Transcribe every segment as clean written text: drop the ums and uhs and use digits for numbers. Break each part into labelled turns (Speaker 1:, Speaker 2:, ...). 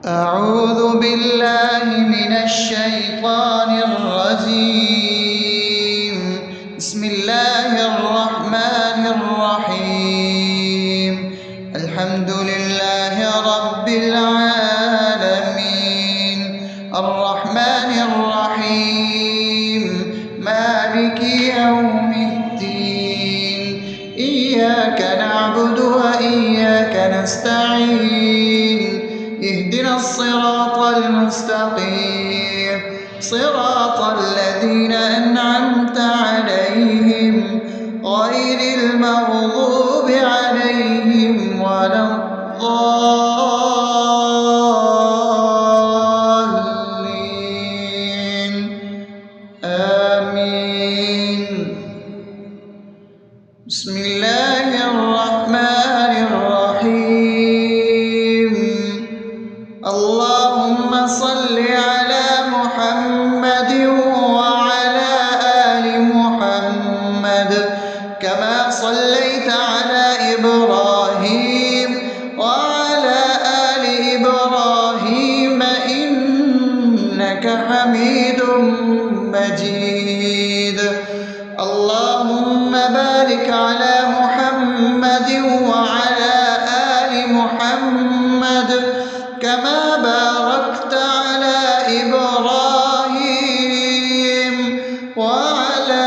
Speaker 1: أعوذ بالله من الشيطان الرجيم. بسم الله الرحمن الرحيم. الحمد لله رب العالمين، الرحمن الرحيم، مالك يوم الدين. إياك نعبد وإياك نستعين. اهدنا الصراط المستقيم، صراط الذين أنعمت عليهم غير المغضوب عليهم ولا الضالين. آمين. بسم الله الرحمن الرحيم. اللهم صل على محمد وعلى آل محمد كما صليت على إبراهيم وعلى آل إبراهيم إنك حميد مجيد. اللهم بارك على محمد وعلى آل محمد كما باركت على إبراهيم وعلى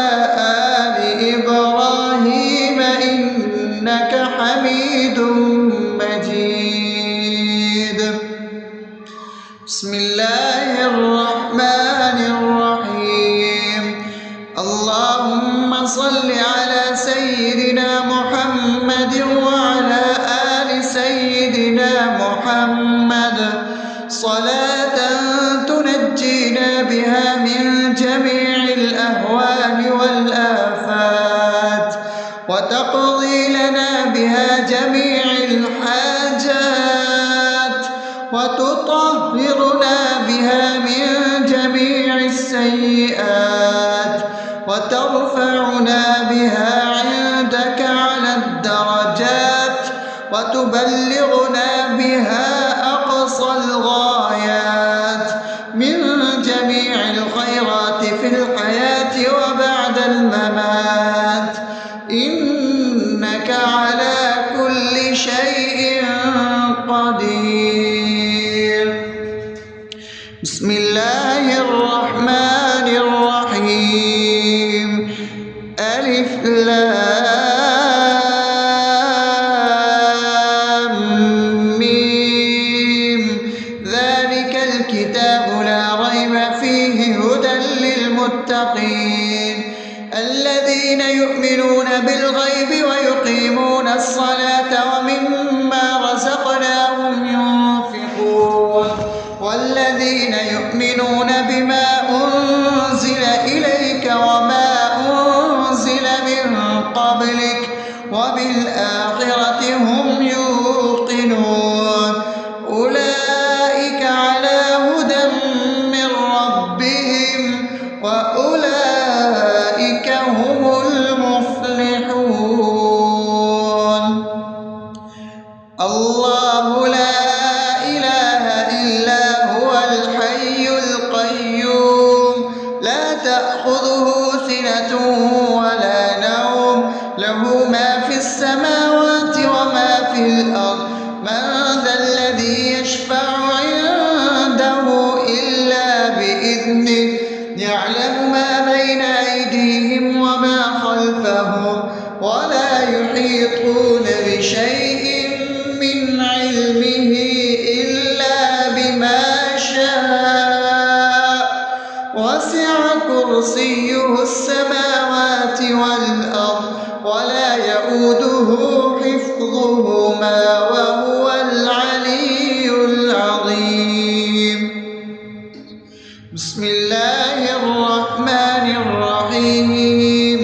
Speaker 1: آل إبراهيم إنك حميد مجيد. بسم الله الرحمن الرحيم. اللهم صل على سيدنا محمد وعلى آل سيدنا محمد صلاة تنجينا بها من جميع الأهوال والآفات وتقضي لنا بها جميع الحاجات وتطهرنا بها من جميع السيئات وترفعنا بها عندك على الدرجات وتبلغنا بها أقصى الغايات من جميع الخيرات في الحياة وبعد الممات، إنك على كل شيء قدير. بسم الله الرحمن الرحيم. ألف لام ميم. ذلك الكتاب لا ريب فيه هدى للمتقين الذين يؤمنون بالغيب ويقيمون الصلاة ومما رزقناهم ينفقون والذين يؤمنون بما أنزل إليك وما أنزل من قبلك وبالآخرة هم يوقنون أولئك على هدى من ربهم وأولئك هم المفلحون. الله لا إله إلا هو الحي القيوم لا تأخذه سنة ولا نوم له ما في السماوات وما في الأرض. من ذا الذي يشفع عنده إلا بإذنه يعلم ما بين أيديهم وما خلفهم ولا يحيطون بشيء من علمه إلا بما شاء وسع كرسيه السماوات والأرض ولا يؤوده حفظهما وهو العلي العظيم. بسم الله الرحمن الرحيم.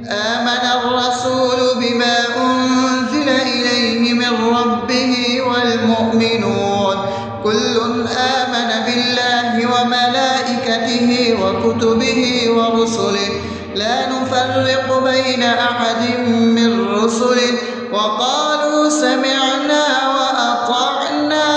Speaker 1: آمن الرسول بما أنزل إليه من ربه والمؤمنون كل آمن بالله وملائكته وكتبه ورسله لا نفرق بين أحد من رسله وقالوا سمعنا وأطعنا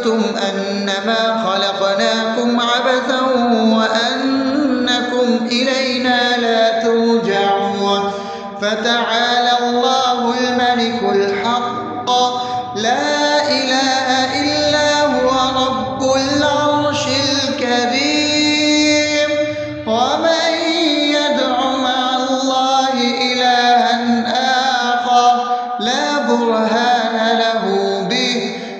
Speaker 1: أفأمنتم أنما خلقناكم عبثا وأنكم إلينا لا ترجعون فتعالى الله الملك الحق لا إله إلا هو رب العرش الكريم ومن يدع مع الله إلها آخر لا برهان له به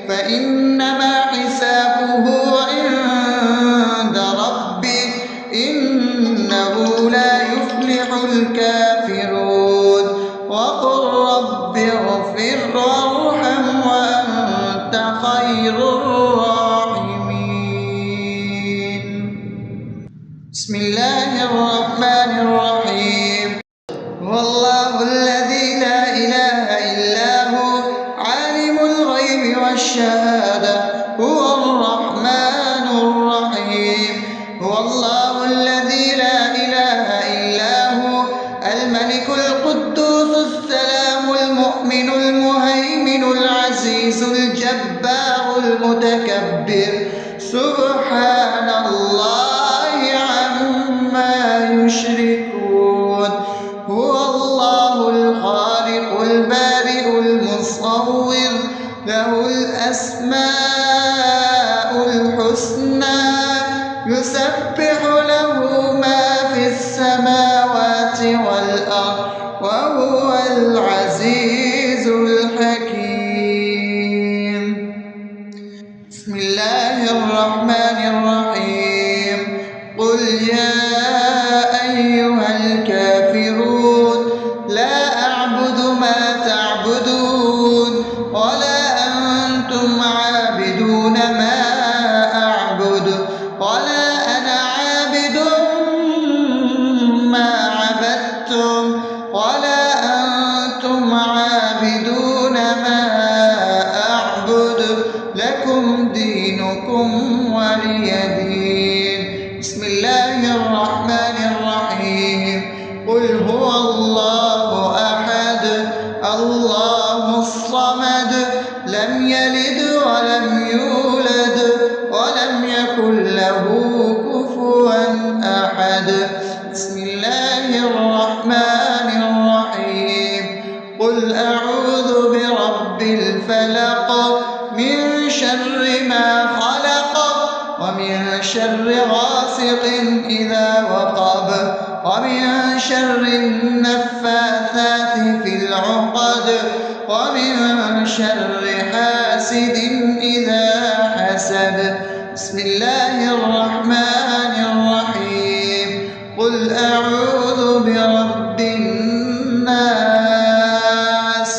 Speaker 1: فإنما حسابه عند ربه إنه لا يفلح الكافرون وقل رب اغفر وارحم وأنت خير الراحمين. بسم الله الرحمن الرحيم. هو الله الذي لا إله إلا هو عالم الغيب والشهادة هو الرحمن الرحيم. هو الله الذي لا إله إلا هو الملك القدوس السلام المؤمن المهيمن العزيز الجبار المتكبر سبحان الله عما يشركون. هو الله الخالق البارئ المصور له الأسماء الحسنى يسبح له ما في السماوات والأرض وهو العزيز الحكيم. بسم الله الرحمن الرحيم. قل يا أيها الكافرون لا أعبد ما تعبدون ولا أنتم عابدون ما أعبد ولا أنا عابد ما عبدتم ولا أنتم عابدون ما أعبد لكم دينكم ولي دين. بسم الله الرحمن الرحيم. قل هو الله أحد الله الصمد لم يلد ولم يولد ولم يكن له كفوا أحد. بسم الله الرحمن الرحيم. قل أعوذ برب الفلق من شر ما خلق ومن شر غاسق إذا وقب ومن شر النفاثات في العقد ومن شر حاسد إذا حسد. بسم الله الرحمن الرحيم. قل أعوذ برب الناس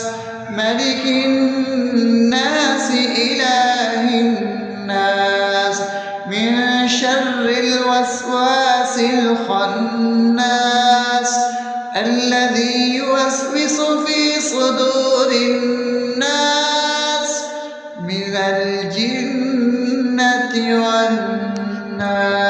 Speaker 1: ملك الناس إله الناس من شر الوسواس الخناس الذي يوسوس في صدور الناس من الجنة والناس.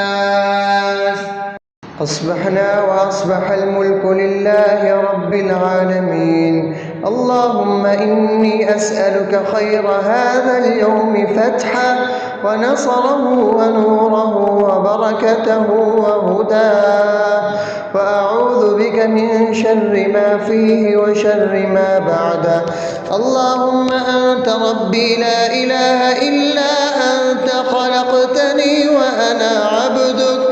Speaker 1: أصبحنا وأصبح الملك لله رب العالمين. اللهم إني أسألك خير هذا اليوم فتحه ونصره ونوره وبركته وهداه وأعوذ بك من شر ما فيه وشر ما بعده. اللهم أنت ربي لا إله إلا أنت خلقتني وأنا عبدك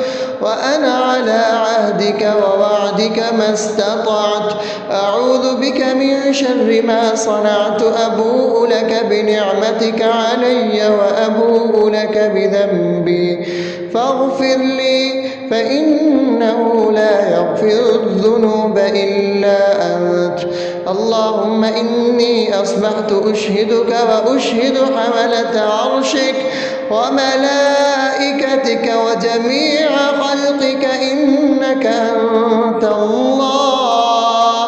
Speaker 1: وأنا على عهدك ووعدك ما استطعت. أعوذ بك من شر ما صنعت. أبوء لك بنعمتك علي وأبوء لك بذنبي فاغفر لي فإنه لا يغفر الذنوب إلا أنت. اللهم إني أصبحت أشهدك وأشهد حملة عرشك وملائكتك وجميع خلقك إنك أنت الله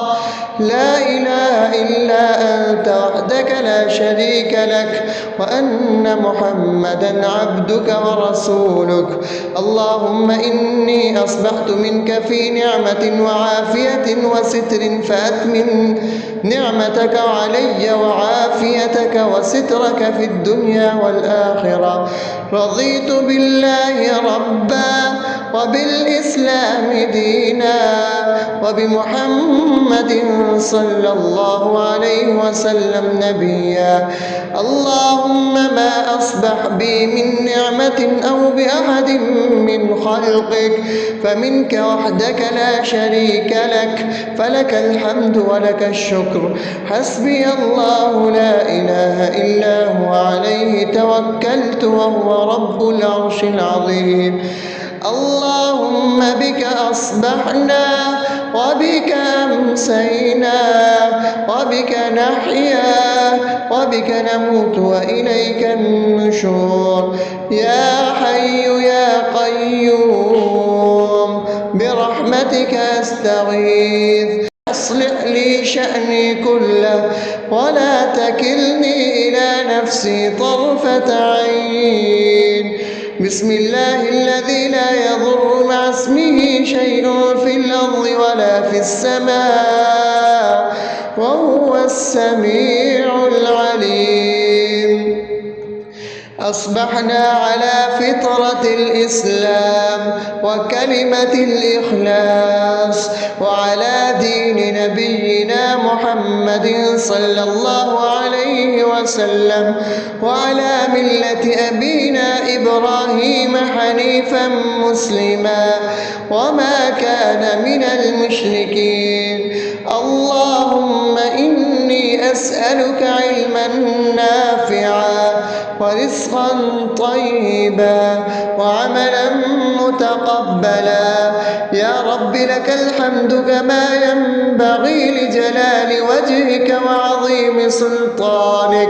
Speaker 1: لا إله إلا أنت وحدك لا شريك لك وأن محمدا عبدك ورسولك. اللهم إني أصبحت منك في نعمة وعافية وستر فأتمم نعمتك علي وعافيتك وسترك في الدنيا والآخرة. رضيت بالله ربا وبالإسلام دينا وبمحمد صلى الله عليه وسلم نبيا. اللهم ما أصبح بي من نعمة أو بأحد من خلقك فمنك وحدك لا شريك لك، فلك الحمد ولك الشكر. حسبي الله لا إله إلا هو عليه توكلت وهو رب العرش العظيم. اللهم بك أصبحنا وبك أمسينا وبك نحيا وبك نموت وإليك النشور. يا حي يا قيوم برحمتك أستغيث، أصلح لي شأني كله ولا تكلني إلى نفسي طرفة عين. بسم الله الذي لا يضر مع اسمه شيء في الأرض ولا في السماء وهو السميع العليم. أصبحنا على فطرة الإسلام وكلمة الإخلاص وعلى دين نبينا محمد صلى الله عليه وسلم وعلى ملة أبينا إبراهيم حنيفا مسلما وما كان من المشركين. اللهم إني أسألك علما نافعا ورزقا طيبا وعملا متقبلا. يا رب لك الحمد كما ينبغي لجلال وجهك وعظيم سلطانك.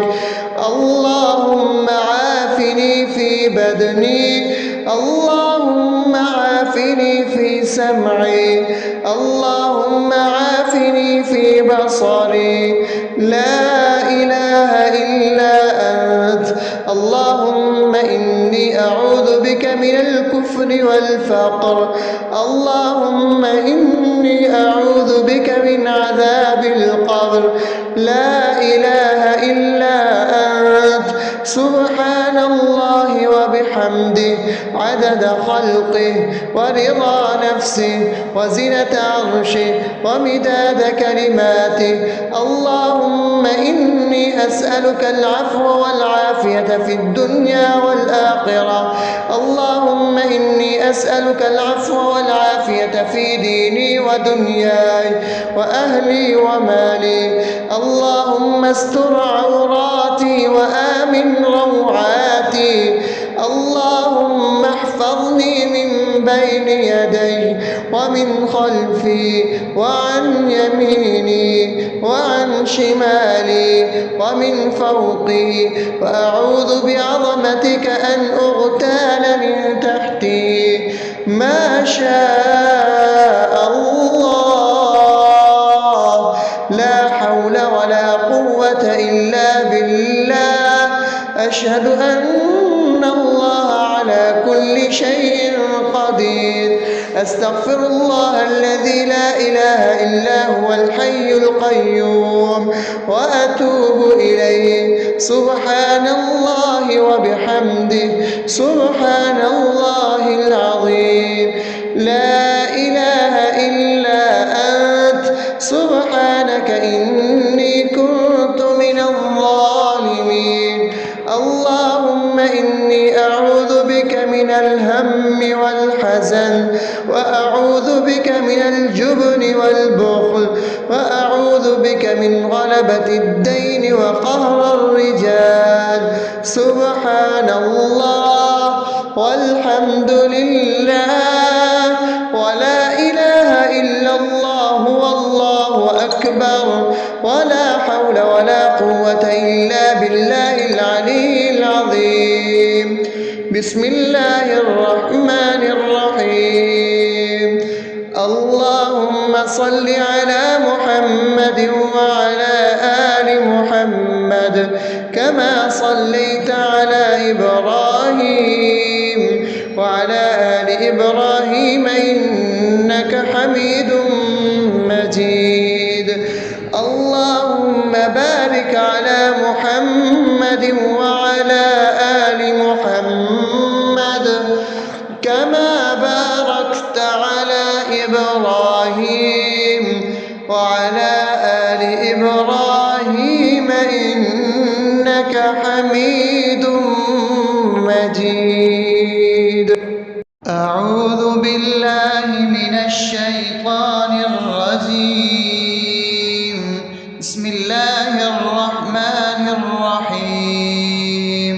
Speaker 1: اللهم عافني في بدني، اللهم عافني في سمعي، اللهم عافني في بصري. لا إله إلا أنت. اللهم إني أعوذ بك من الكفر والفقر. اللهم إني أعوذ بك من عذاب القبر. لا إله إلا أنت. سبحان الله وبحمده عدد خلقه ورضا نفسه وزنة عرشه ومداد كلماته. اللهم إني أسألك العفو والعافية في الدنيا والآخرة. اللهم إني أسألك العفو والعافية في ديني ودنياي وأهلي ومالي. اللهم استر عوراتي وآمن روعاتي. اللهم احفظني من بين يدي ومن خلفي وعن يميني وعن شمالي ومن فوقي، وأعوذ بعظمتك أن أغتال من تحتي. ما شاء الله، لا حول ولا قوة إلا بالله. أشهد أن الله على كل شيء قدير. أستغفر الله الذي لا إله إلا هو الحي القيوم وأتوب إليه. سبحان الله وبحمده سبحان الله العظيم. لا إله إلا أنت. سبحانك إني كنت من الظالمين. اللهم إني أعوذ بك من الهم والحزن، وأعوذ بك من الجبن والبخل، وأعوذ بك من غلبة الدين وقهر الرجال. سبحان الله والحمد لله ولا إله إلا الله والله أكبر ولا حول ولا قوة إلا بالله العلي العظيم. بسم الله الرحمن الرحيم. اللهم صل على محمد وعلى آل محمد كما صليت على إبراهيم وعلى آل إبراهيم إنك حميد مجيد. اللهم بارك على محمد وعلى آل محمد كما باركت على إبراهيم وعلى آل إبراهيم إنك حميد مجيد. أعوذ بالله من الشيطان الرجيم. بسم الله الرحمن الرحيم.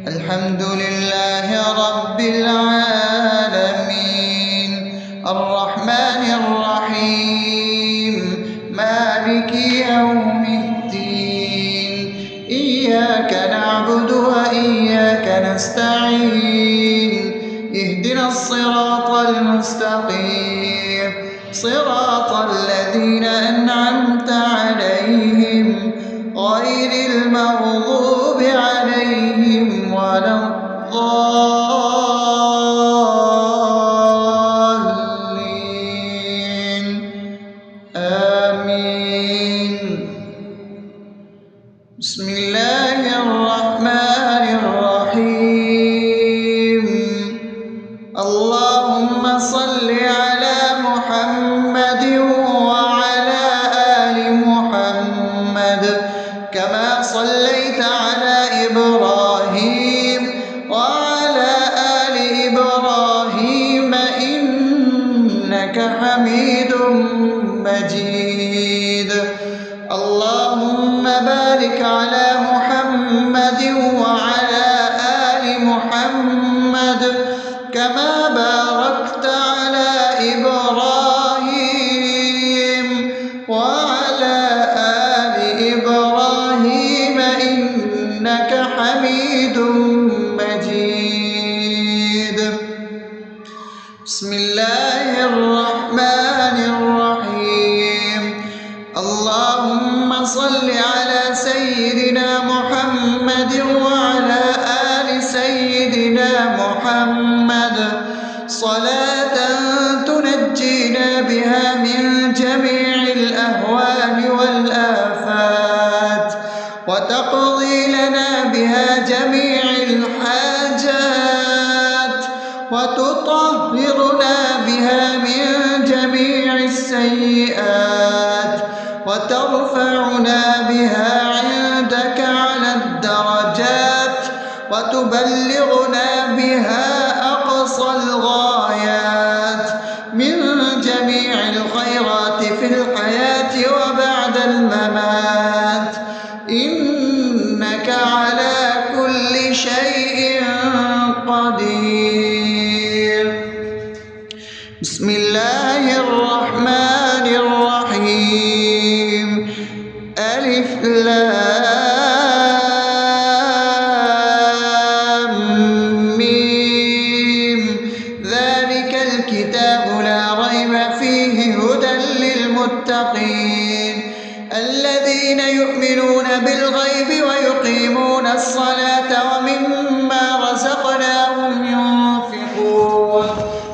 Speaker 1: الحمد لله رب العالمين الرحمن الرحيم مالك يوم الدين إياك نعبد وإياك نستعين اهدنا الصراط المستقيم صراط الذين أنعمت عليهم غير المغضوب عليهم ولا الضالين آمين. بسم الله الرحمن الرحيم. اللهم صل على محمد وعلى آل محمد كما صليت على إبراهيم وعلى آل إبراهيم إنك حميد مجيد. اللهم بارك على محمد وعلى آل محمد كما باركت على إبراهيم وعلى آل إبراهيم إنك حميد مجيد. بسم الله الرحمن الرحيم. اللهم صل على سيدنا محمد وعلى آل سيدنا محمد صلاة تنجينا بها من جميع الأهوال والآفات وتقضي لنا بها جميع الحاجات وتطهرنا بها من جميع السيئات وترفعنا بها عندك على الدرجات وتبلغنا بها أقصى الغايات من جميع الخيرات في الحياة وبعد الممات إنك على كل شيء قدير. بسم الله الرحمن الرحيم. ألف لام ميم ذلك الكتاب لا ريب فيه هدى للمتقين الذين يؤمنون بالغيب ويقيمون الصلاة ومما رزقناهم ينفقون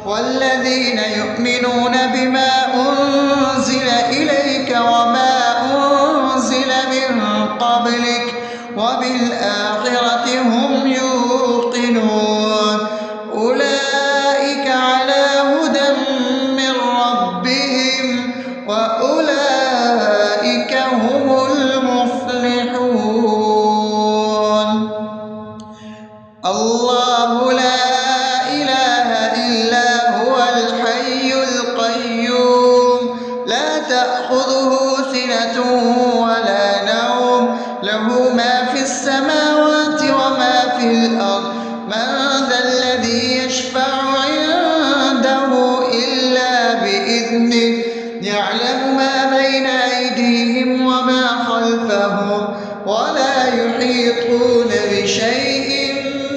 Speaker 1: والذين يؤمنون بما أنزل إليك وما أنزل من قبلك وبالآخرة هم يوقنون أولئك على هدى من ربهم وأولئك هم المفلحون. الله لا إله إلا هو الحي القيوم لا تأخذه سنة ولا نوم له ما في السماوات وما في الأرض من ذا الذي يشفع عنده إلا بإذنه يعلم ما بين أيديهم وما خلفهم ولا يحيطون بشيء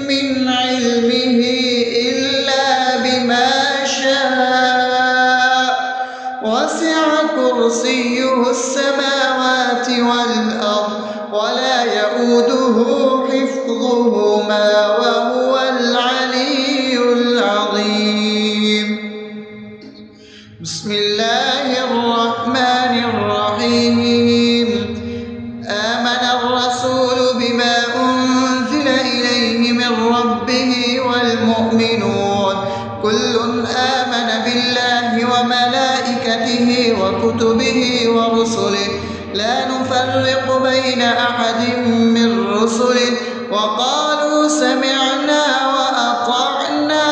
Speaker 1: من علمه إلا بما شاء وسع كرسيه السماوات والأرض ولا يئوده يؤوده حفظهما وهو العلي العظيم. بسم الله الرحمن الرحيم. آمن الرسول بما أنزل إليه من ربه والمؤمنون كل آمن بالله وملائكته وكتبه ورسله لا نفرق بين أحد من رسله وقالوا سمعنا وأطعنا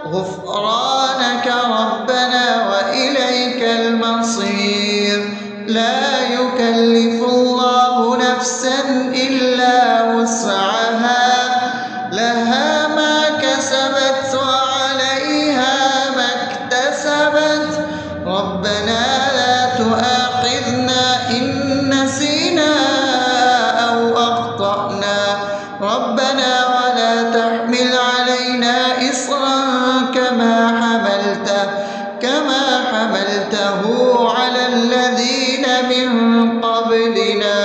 Speaker 1: غفرانك ربنا وإليك المصير. لا يكلف الله نفسا إلا وسعها لها ما كسبت وعليها ما اكتسبت ربنا لا تؤاخذنا إن نسينا أو أخطأنا ربنا ولا تحمل علينا إصرا كما حملته على الذين من قبلنا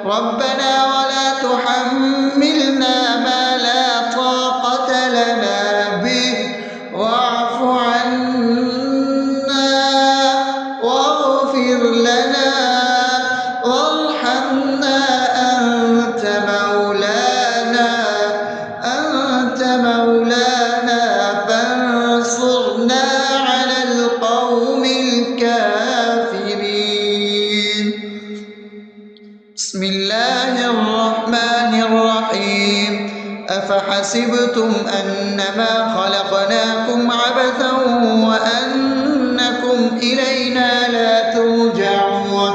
Speaker 1: ربنا ولا تحملنا ما لا طاقة لنا به واعف عنا واغفر لنا وارحمنا أنت مولانا فانصرنا على القوم الكافرين. بسم الله الرحمن الرحيم. أفحسبتم أنما خلقناكم عبثا وأنكم إلينا لا ترجعون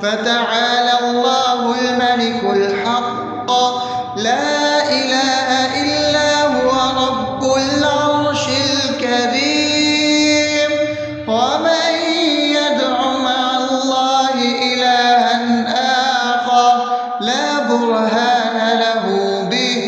Speaker 1: فتعالى الله الملك الحق لا إله إلا هو رب العرش الكريم. ومن يدع مع الله إلها آخر لا برهان له به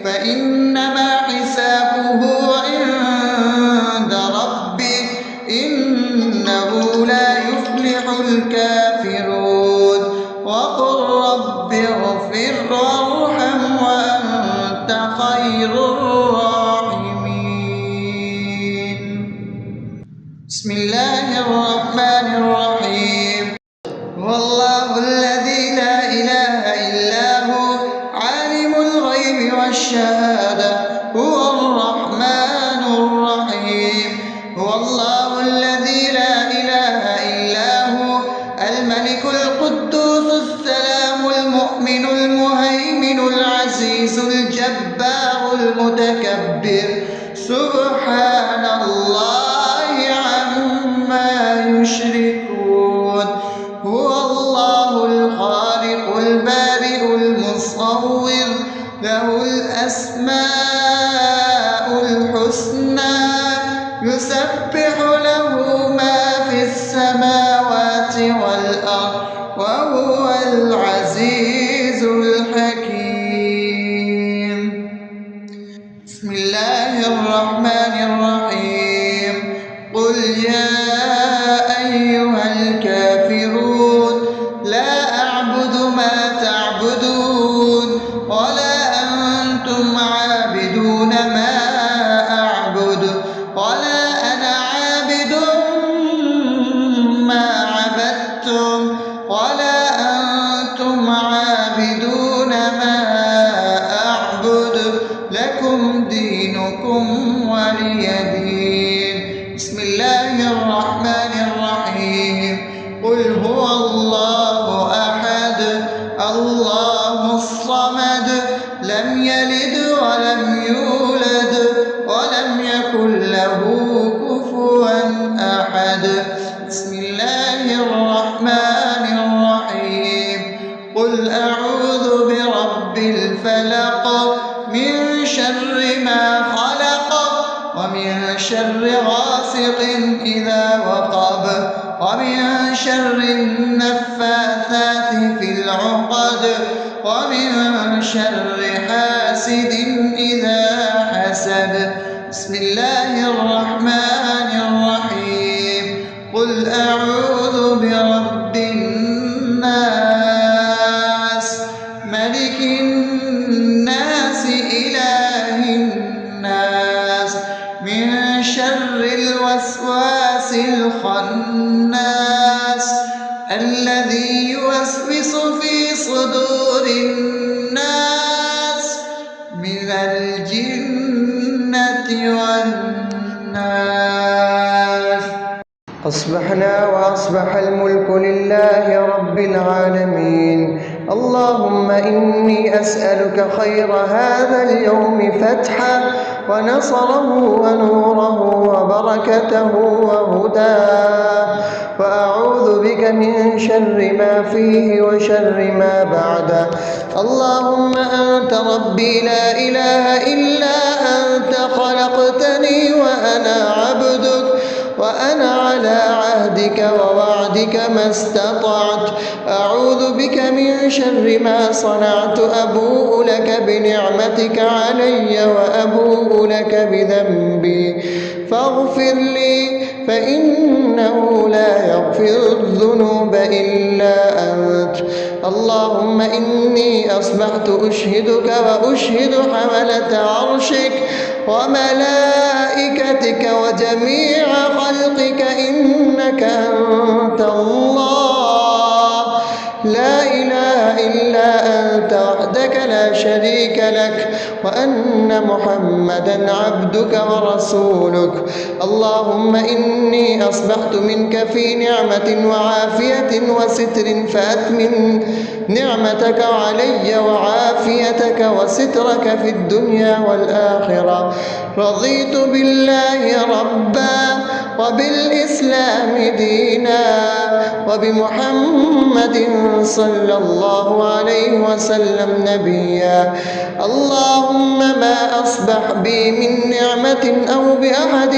Speaker 1: فإنما حسابه عند ربه إنه لا يفلح الكافرون. وقل رب اغفر وارحم وأنت خير الراحمين. بسم الله الرحمن الرحيم. هو الله الذي لا إله إلا هو عالم الغيب والشهادة هو الرحمن الرحيم. هو الله الذي لا إله إلا هو الملك القدوس السلام المؤمن المهيمن العزيز الجبار المتكبر سبحان الله عما يشركون. هو الله الخالق البارئ المصور له الأسماء الحسنى يسبح له ما في السماوات والأرض وهو العزيز الحكيم. بسم الله الرحمن الرحيم. قل يا أيها الكافرون لا أعبد ما تعبدون ولا أنتم عابدون ما أعبد ولا أنا عابد ما عبدتم ولا أنتم عابدون ما أعبد لكم دينكم ولي دين. بسم الله الرحمن الرحيم. قل هو الله أحد الله الصمد لم يلد ولم يولد ولم يكن له كفوا أحد. بسم الله الرحمن الرحيم. قل أعوذ برب الفلق من شر ما خلق ومن شر غاسق إذا وقب ومن شر النفاثات في العقد ومن شر حاسد إذا حسد. بسم الله الرحمن الرحيم. قل أعوذ برب الناس ملك شر الوسواس الخناس الذي يوسوس في صدور الناس من الجنة والناس.
Speaker 2: أصبحنا وأصبح الملك لله رب العالمين. اللهم إني أسألك خير هذا اليوم فتحه ونصره ونوره وبركته وهداه، وأعوذ بك من شر ما فيه وشر ما بعده. اللهم أنت ربي لا إله إلا أنت، خلقتني وأنا عبدك، وأنا على عهدك ووعدك ما استطعت. أعوذ بك من شر ما صنعت، أبوء لك بنعمتك علي وأبوء لك بذنبي، فاغفر لي فإنه لا يغفر الذنوب إلا أنت. اللهم إني أصبحت أشهدك وأشهد حملة عرشك وملائكتك وجميع خلقك إنك أنت الله، لا إله إلا أنت وحدك لا شريك لك، وأن محمدا عبدك ورسولك. اللهم إني أصبحت منك في نعمة وعافية وستر، فأتمم نعمتك علي وعافيتك وسترك في الدنيا والآخرة. رضيت بالله ربا وبالإسلام دينا وبمحمد صلى الله عليه وسلم نبيا. اللهم ما أصبح بي من نعمة أو بأحد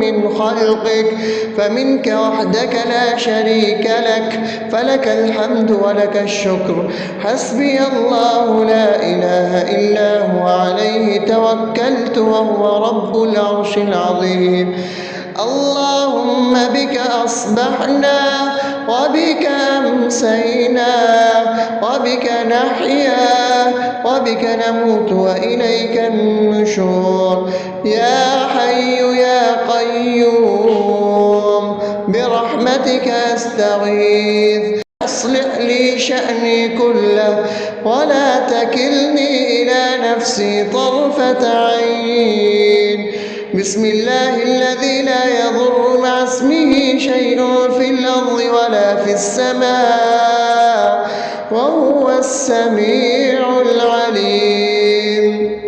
Speaker 2: من خلقك فمنك وحدك لا شريك لك، فلك الحمد ولك الشكر. حسبي الله لا إله إلا هو، عليه توكلت وهو رب العرش العظيم. اللهم بك أصبحنا وبك أمسينا وبك نحيا وبك نموت وإليك النشور. يا حي يا قيوم برحمتك أستغيث، أصلح لي شأني كله ولا تكلني إلى نفسي طرفة عين. بسم الله الذي لا يضر مع اسمه شيء في الأرض ولا في السماء وهو السميع العليم.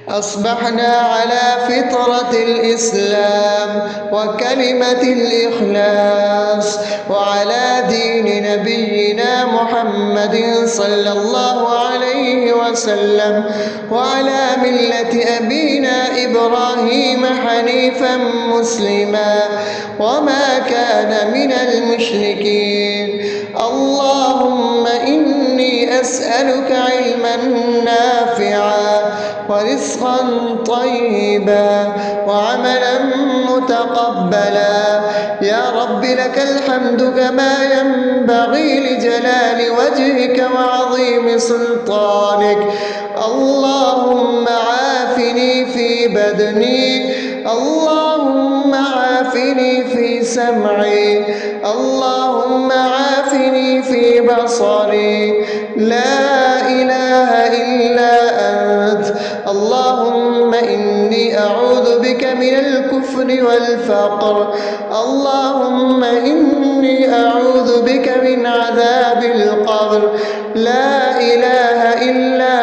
Speaker 2: أصبحنا على فطرة الإسلام وكلمة الإخلاص وعلى دين نبينا محمد صلى الله عليه وسلم وعلى ملة أبينا إبراهيم حنيفا مسلما وما كان من المشركين. اللهم إني أسألك علما نافعا ورزقا طيبا وعملا متقبلا. يا رب لك الحمد كما ينبغي لجلال وجهك وعظيم سلطانك. اللهم عافني في بدني، اللهم عافني في سمعي، اللهم عافني في بصري. لا إله إلا أنت. اللهم إني أعوذ بك من الكفر والفقر. اللهم إني أعوذ بك من عذاب القبر. لا إله إلا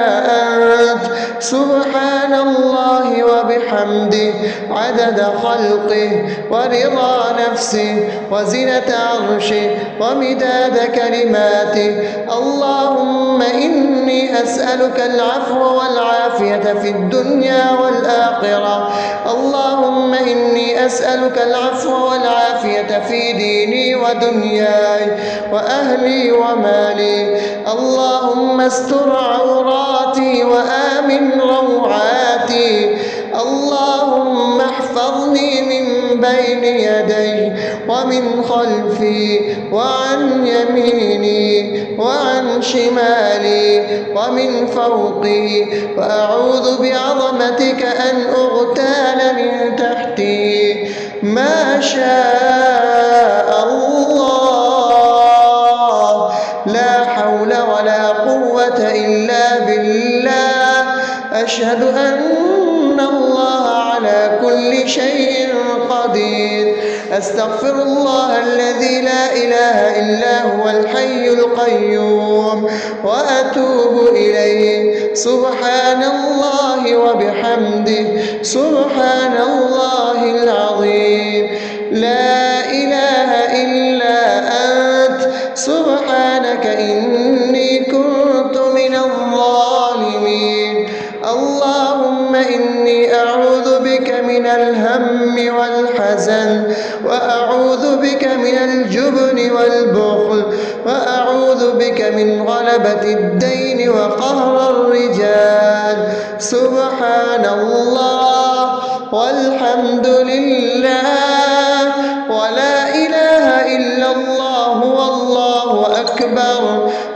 Speaker 2: أنت. سبحان الله وبحمده عدد خلقه ورضا نفسه وزنة عرشه ومداد كلماته. اللهم إني أسألك العفو والعافية في الدنيا والآخرة. اللهم إني أسألك العفو والعافية في ديني ودنياي وأهلي ومالي. اللهم استر عوراتي وآمن روعاتي. اللهم احفظني من بين يدي ومن خلفي وعن يميني وعن شمالي ومن فوقي، وأعوذ بعظمتك أن أغتال من تحتي. ما شاء الله، لا حول ولا قوة إلا بالله. أشهد أن الله على كل شيء قدير. أستغفر الله الذي لا إله إلا هو الحي القيوم وأتوب إليه. سبحان الله وبحمده، سبحان الله العظيم. لا إله إلا أنت، سبحانك إني كنت من الظالمين. اللهم إني أعوذ بك من الهم والحزن، وأعوذ بك من الجبن والبخل، وأعوذ بك من غلبة الدين وقهر الرجال. سبحان الله والحمد لله ولا إله إلا الله والله أكبر،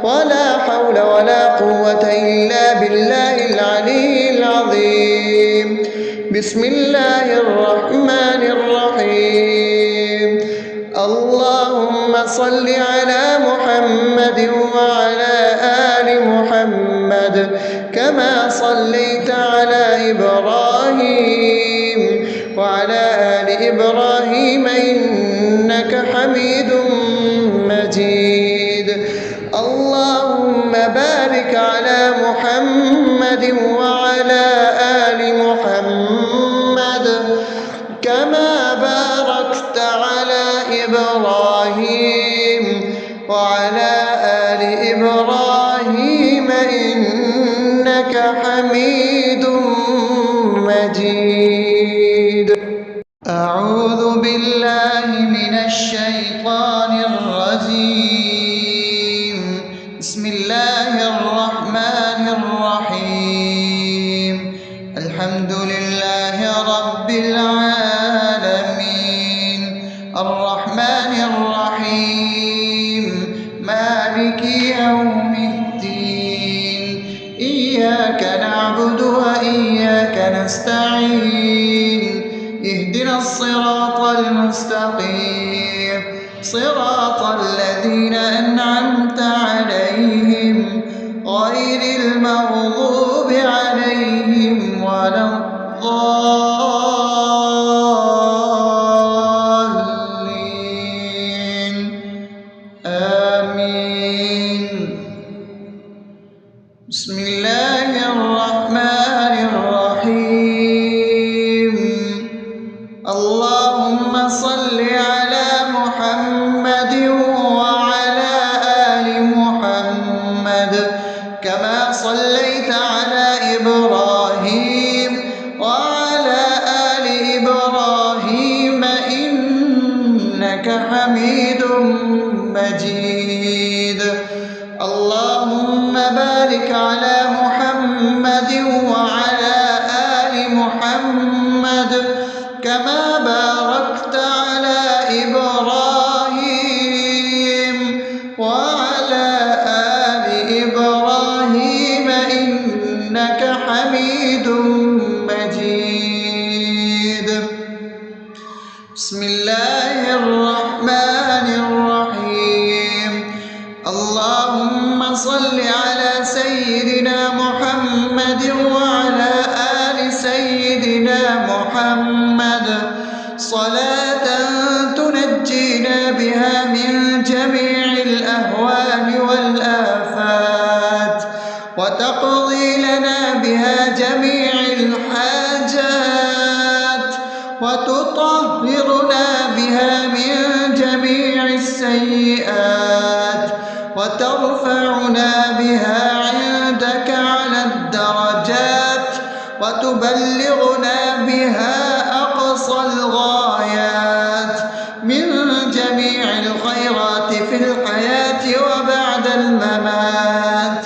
Speaker 2: ولا حول ولا قوة إلا بالله العلي العظيم. بسم الله الرحمن الرحيم. اللهم صل على محمد وعلى آل محمد كما صليت على إبراهيم وعلى آل إبراهيم إنك حميد مجيد. اللهم بارك على محمد وعلى آل محمد كما باركت على إبراهيم وعلى آل إبراهيم إنك حميد مجيد. أعوذ بالله من الشيطان الرجيم. بسم الله الرحمن الرحيم. الحمد لله رب العالمين، الرحمن الرحيم، مالك يوم الدين. إياك نعبد وإياك نستعين. اهدنا الصراط المستقيم، صراط الذين أنعمت عليهم غير المغضوب عليهم ولا الضالين. آمين. بسم الله الرحمن الرحيم. اللهم صل على محمد وعلى آل محمد كما صليت على إبراهيم وعلى آل إبراهيم إنك حميد مجيد. اللهم بارك على محمد وعلى آل محمد كما باركت على إبراهيم وعلى آل إبراهيم إنك حميد مجيد. بسم الله الرحمن الرحيم. اللهم صل على سيدنا محمد وعلى آل سيدنا محمد صلاة تنجينا بها من جميع الأهوال والآفات، وتقضي لنا بها جميع الحاجات، وتطهرنا بها من جميع السيئات، وترفعنا بها عندك على الدرجات، وتبلغنا بها أقصى الغايات من جميع الخيرات في الحياة وبعد الممات.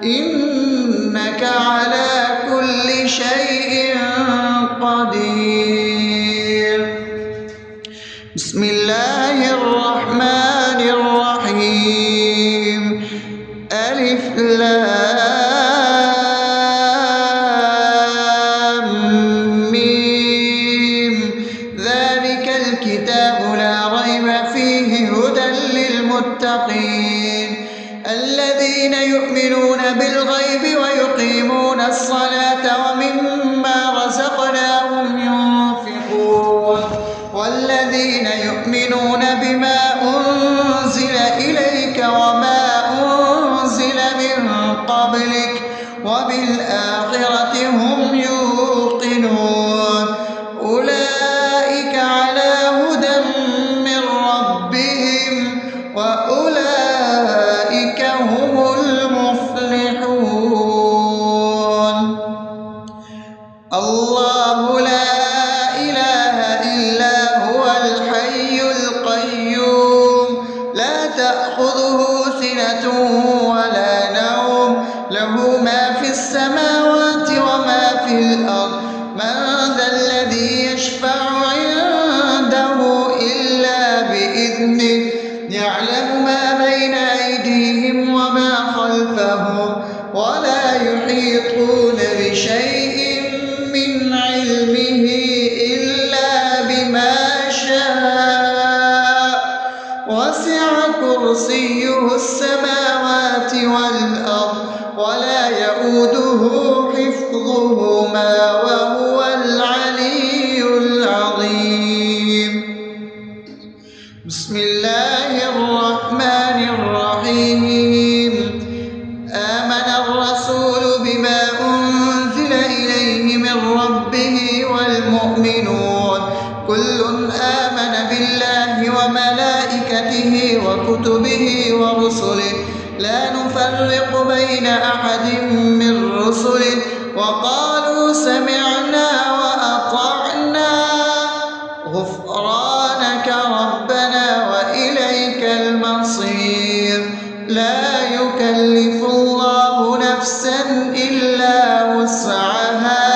Speaker 2: إنك على كل شيء قدير. بسم الله الرحمن الرحيم ألف لام ميم ذلك الكتاب لا ريب فيه هدى للمتقين الذين يؤمنون بالغيب ويقيمون الصلاة ومما رزقناهم ينفقون والذين يؤمنون بما أنزل إليك وما أنزل من قبلك وبالآخرة هم يوقنون أولئك على هدى من ربهم وأولئك هم المفلحون الله لا إله إلا هو الحي القيوم لا تأخذه سنة ولا نوم له ما في السماوات وما في الأرض من ذا الذي يشفع عنده إلا بإذنه يعلم ما بين أيديهم وما خلفهم ولا يحيطون بشيء من علمه إلا بما شاء وسع كرسيه السماوات والأرض ولا يؤوده حفظهما وهو العلي العظيم بسم الله الرحمن الرحيم آمن الرسول بما أنزل إليه من ربه والمؤمنون كل آمن بالله وملائكته وكتبه ورسله لا نفرق بين أحد من رسله وقالوا سمعنا وأطعنا غفرانك ربنا وإليك المصير لا يكلف الله نفسا إلا وسعها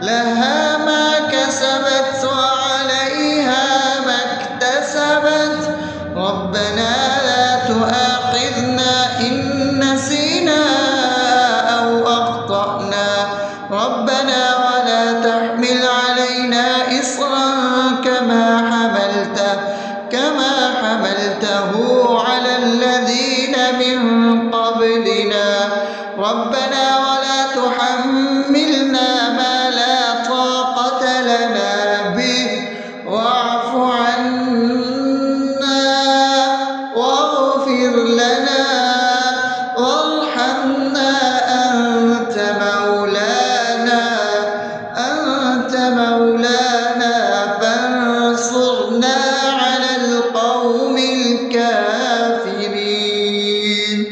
Speaker 2: لها ما كسبت وعليها ما اكتسبت ربنا لا تؤاخذنا إن نسينا أو أخطأنا ربنا ولا تحمل علينا إصرا كما حملته على الذين من قبلنا ربنا ولا تحملنا ما لا طاقة لنا به واعف عنا واغفر لنا وارحمنا أنت مولانا فانصرنا على القوم الكافرين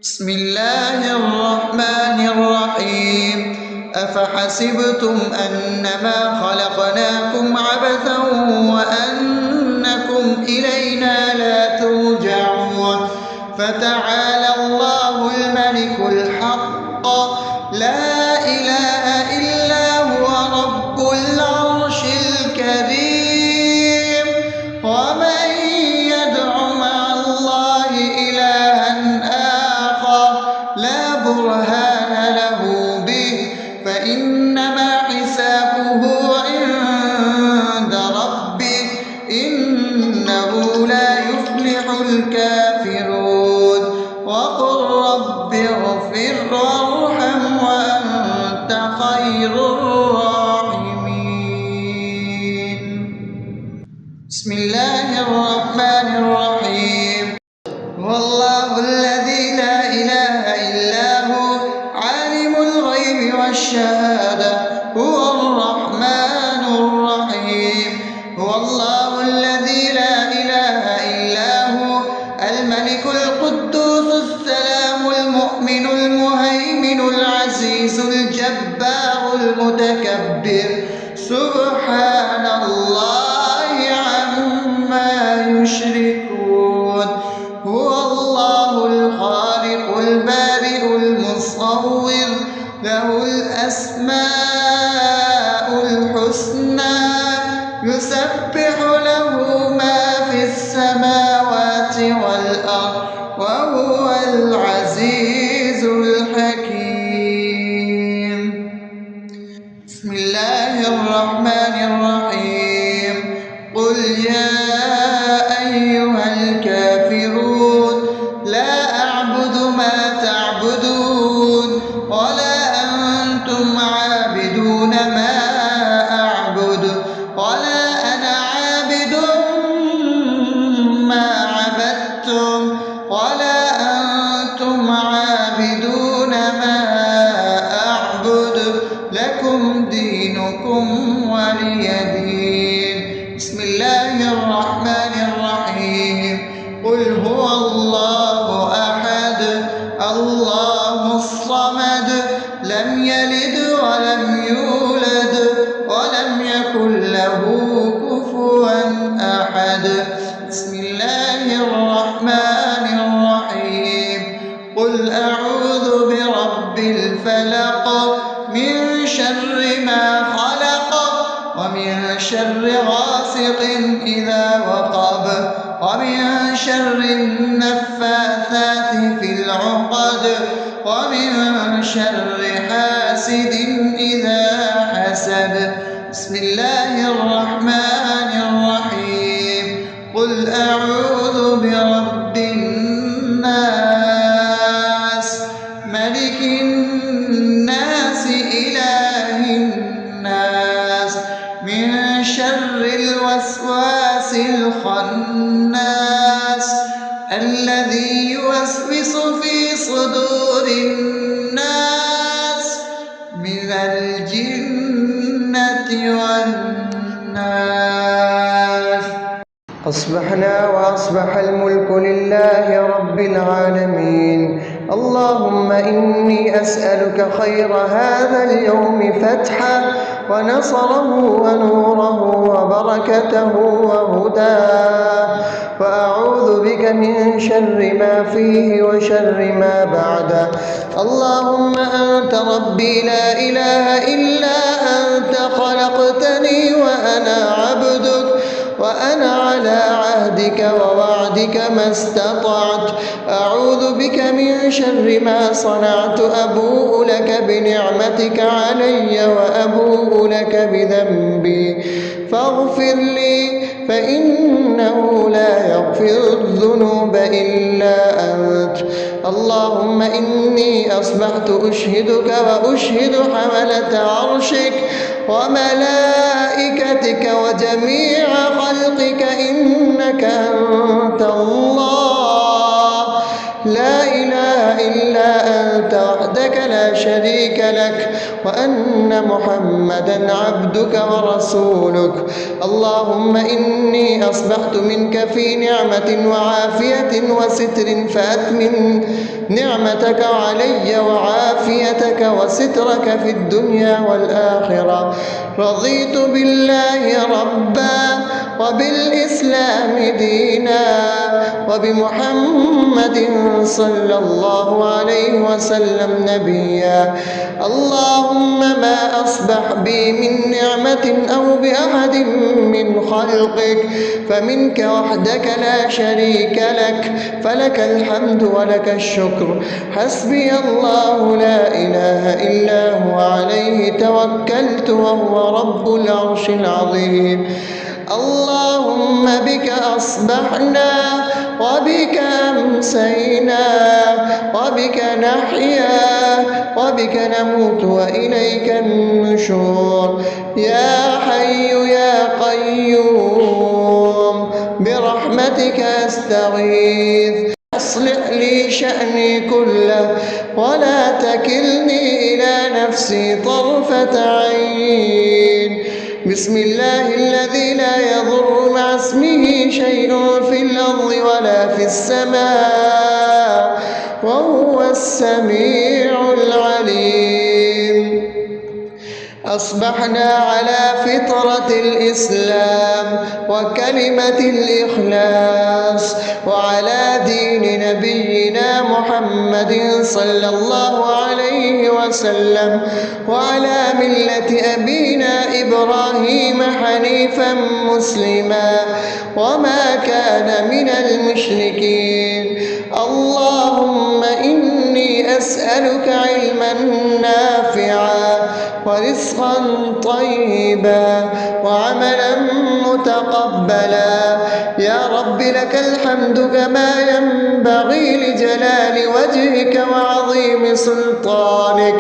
Speaker 2: بسم الله الرحمن الرحيم أفحسبتم أنما خلقناكم عبثا وأنكم إلينا لا ترجعون فتعالى الله الملك الحق لا إله إلا هو رب العرش الكريم ومن يدع مع الله إلها آخر لا برهان له به فإنما حسابه عند ربه إنه لا يفلح الكافرون وقل رب اغفر وارحم وأنت خير الراحمين بسم الله الرحمن الرحيم هو الله الذي لا إله إلا هو عالم الغيب والشهادة هو الرحمن الرحيم هو الله الذي لا إله إلا هو الملك القدوس السلام المؤمن المهيمن العزيز الجبار المتكبر سبحان الله عما يشركون هو الله الخالق البارئ المصور له الأسماء الحسنى
Speaker 1: يسبح له ما في السماوات والأرض وهو العزيز الحكيم. بسم الله الرحمن الرحيم. قل يا أيها الكافرون لا أعبد ما تعبدون ولا أنتم عابدون ما أعبد ولا أنا عابد ما عبدتم ولا أنتم عابدون ما أعبد لكم دينكم ولي دين. بسم الله الرحمن الرحيم. قل هو الله أحد الله الصمد لم يلد ولم يولد ولم يكن له كفوا أحد. بسم الله الرحمن الرحيم. قل أعوذ برب الفلق من شر ما خلق ومن شر غاسق إذا وقب ومن شر النفاثات في العقد ومن شر حاسد إذا حسد. بسم الله الرحمن الرحيم. قل أعوذ برب الناس ملك الناس إله الناس من شر الوسواس الخناس الذي يوسوس في صدور الناس من الجنة والناس.
Speaker 2: أصبحنا وأصبح الملك لله رب العالمين. اللهم إني أسألك خير هذا اليوم فتحه ونصره ونوره وبركته وهداه، وأعوذ بك من شر ما فيه وشر ما بعده. اللهم أنت ربي لا إله إلا أنت خلقتني وأنا عبدك وأنا على عهدك ووعدك ما استطعت. أعوذ بك من شر ما صنعت. أبوء لك بنعمتك علي وأبوء لك بذنبي فاغفر لي فإنه لا يغفر الذنوب إلا أنت. اللهم إني أصبحت أشهدك وأشهد حملة عرشك وملائكتك وجميع خلقك إنك أنت الله لا إله إلا أنت وحدك لا شريك لك، وأن محمدا عبدك ورسولك. اللهم إني أصبحت منك في نعمة وعافية وستر فأتمن نعمتك علي وعافيتك وسترك في الدنيا والآخرة. رضيت بالله ربا وبالإسلام دينا وبمحمد صلى الله عليه وسلم نبيا. اللهم ما أصبح بي من نعمة أو بأحد من خلقك فمنك وحدك لا شريك لك، فلك الحمد ولك الشكر. حسبي الله لا إله إلا هو عليه توكلت وهو رب العرش العظيم. اللهم بك أصبحنا وبك أمسينا وبك نحيا وبك نموت وإليك النشور. يا حي يا قيوم برحمتك أستغيث. أصلح لي شأني كله ولا تكلني إلى نفسي طرفة عين. بسم الله الذي لا يضر مع اسمه شيء في الأرض ولا في السماء وهو السميع العليم. أصبحنا على فطرة الإسلام وكلمة الإخلاص وعلى دين نبينا محمد صلى الله عليه وسلم وعلى ملة أبينا إبراهيم حنيفا حنيفا مسلما وما كان من المشركين. اللهم إني أسألك علما نافعا ورزقا طيبا وعملا متقبلا. يا رب لك الحمد كما ينبغي لجلال وجهك وعظيم سلطانك.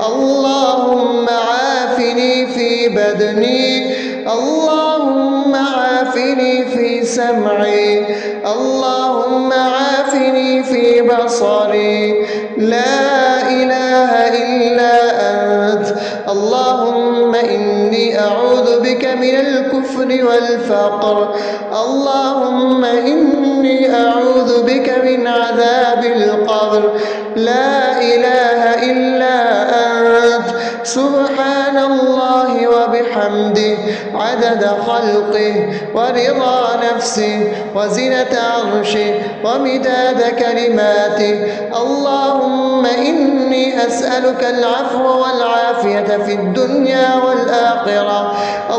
Speaker 2: اللهم عافني في بدني، اللهم عافني في سمعي، اللهم عافني في بصري. لا إله إلا أنت. اللهم إني أعوذ بك من الكفر والفقر. اللهم إني أعوذ بك من عذاب القبر. لا إله إلا أنت. سبحان الله وبحمده عدد خلقه ورضا نفسه وزنة عرشه ومداد كلماته. اللهم إني أسألك العفو والعافية في الدنيا والآخرة.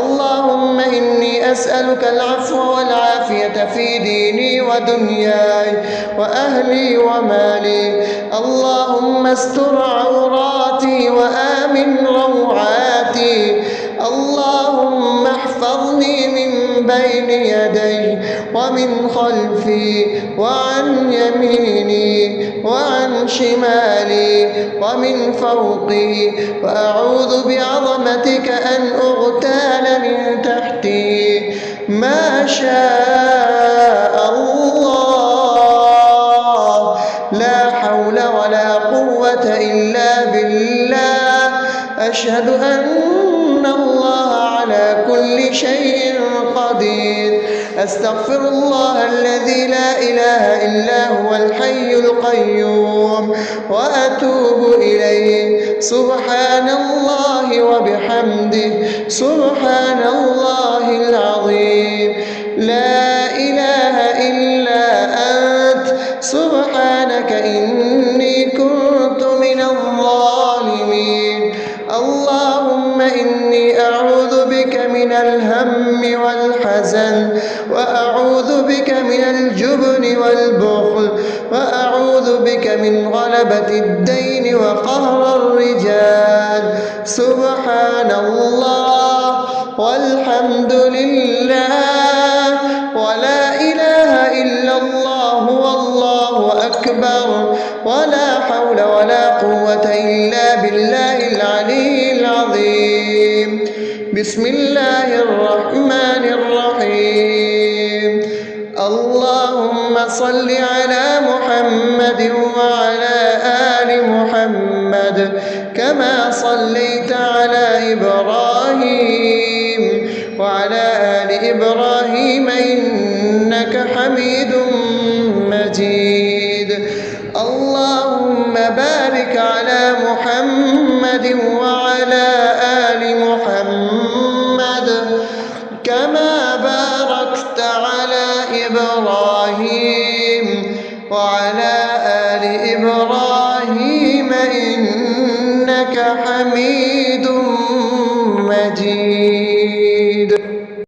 Speaker 2: اللهم إني أسألك العفو والعافية في ديني ودنياي وأهلي ومالي. اللهم استر عوراتي وآمن روعاتي. اللهم احفظني من بين يدي ومن خلفي وعن يميني وعن شمالي ومن فوقي، وأعوذ بعظمتك أن أغتال من تحتي. ما شاء الله، لا حول ولا قوة إلا بالله. أشهد أن الله على كل شيء قدير. أستغفر الله الذي لا إله إلا هو الحي القيوم وأتوب إليه. سبحان الله وبحمده سبحان الله العظيم. لا إله إلا أنت. سبحانك إني كنت من الظالمين. اللهم إني أعوذ بك من الهم والحزن، وأعوذ بك من الجبن والبخل، وأعوذ بك من غلبة الدين وقهر الرجال. سبحان الله والحمد لله ولا إله إلا الله والله أكبر ولا حول ولا قوة إلا بالله العلي العظيم. بسم الله الرحمن الرحيم. اللهم صل على محمد وعلى آل محمد كما صليت على إبراهيم وعلى آل إبراهيم إنك حميد مجيد. اللهم بارك على محمد وعلى آل محمد كما باركت على إبراهيم وعلى آل إبراهيم إنك حميد مجيد.